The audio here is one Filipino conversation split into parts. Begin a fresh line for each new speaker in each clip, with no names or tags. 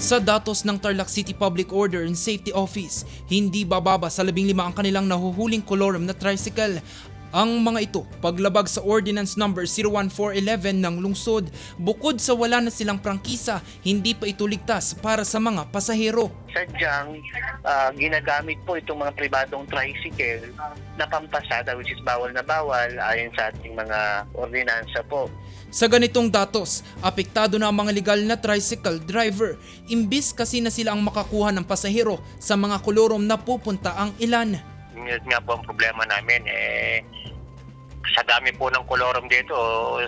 Sa datos ng Tarlac City Public Order and Safety Office, hindi bababa sa 15 ang kanilang nahuhuling kolorum na tricycle. Ang mga ito, paglabag sa Ordinance No. 01411 ng lungsod, bukod sa wala na silang prangkisa, hindi pa ito ligtas para sa mga pasahero.
Sadyang ginagamit po itong mga pribadong tricycle na pampasada, which is bawal na bawal ayon sa ating mga ordinansa po.
Sa ganitong datos, apektado na ang mga legal na tricycle driver, imbis kasi na sila ang makakuha ng pasahero sa mga kolorum na pupunta ang ilan.
Yun nga po ang problema namin. Sa dami po ng kolorum dito,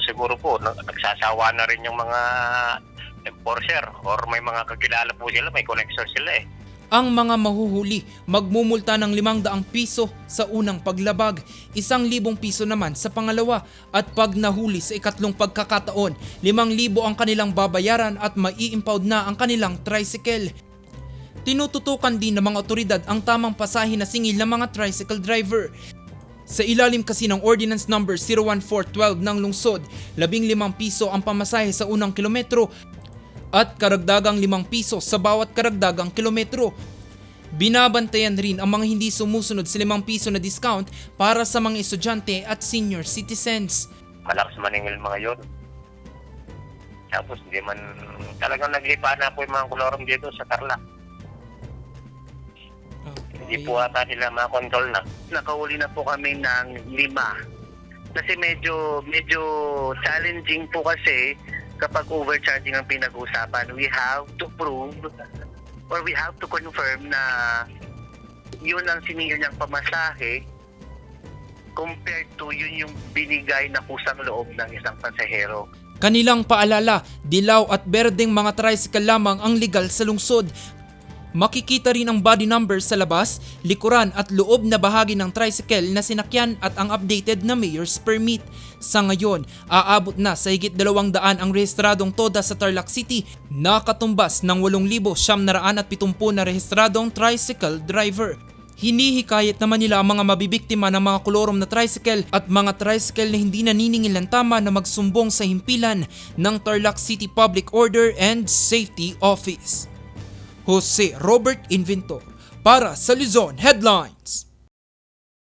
siguro po nagsasawa na rin yung mga enforcer or may mga kakilala po sila, may connection sila .
Ang mga mahuhuli magmumulta ng 500 piso sa unang paglabag, 1,000 piso naman sa pangalawa, at pag nahuli sa ikatlong pagkakataon, 5,000 ang kanilang babayaran at mai-impound na ang kanilang tricycle. Tinututukan din ng mga otoridad ang tamang pasahe na singil ng mga tricycle driver. Sa ilalim kasi ng Ordinance No. 01412 ng lungsod, 15 piso ang pamasahe sa unang kilometro at karagdagang 5 piso sa bawat karagdagang kilometro. Binabantayan rin ang mga hindi sumusunod sa 5 piso na discount para sa mga estudyante at senior citizens.
Malakas maningil mga yun. Tapos hindi man talagang naglipa na po yung mga kolorum dito sa Tarlac. Hindi po ata nila makontrol na.
Nakahuli na po kami ng 5. Kasi medyo challenging po kasi kapag overcharging ang pinag-uusapan. We have to prove or we have to confirm na yun ang siningil niyang pamasahe compared to yun yung binigay na kusang loob ng isang pasahero.
Kanilang paalala, dilaw at berdeng mga tricycle lamang ang legal sa lungsod. Makikita rin ang body number sa labas, likuran at loob na bahagi ng tricycle na sinakyan at ang updated na mayor's permit. Sa ngayon, aabot na sa higit 200 ang rehistradong TODA sa Tarlac City, nakatumbas ng 8,970 na rehistradong tricycle driver. Hinihikayat naman nila ang mga mabibiktima ng mga kolorum na tricycle at mga tricycle na hindi naniningil ng tama na magsumbong sa himpilan ng Tarlac City Public Order and Safety Office. Jose Robert Inventor para sa Luzon Headlines.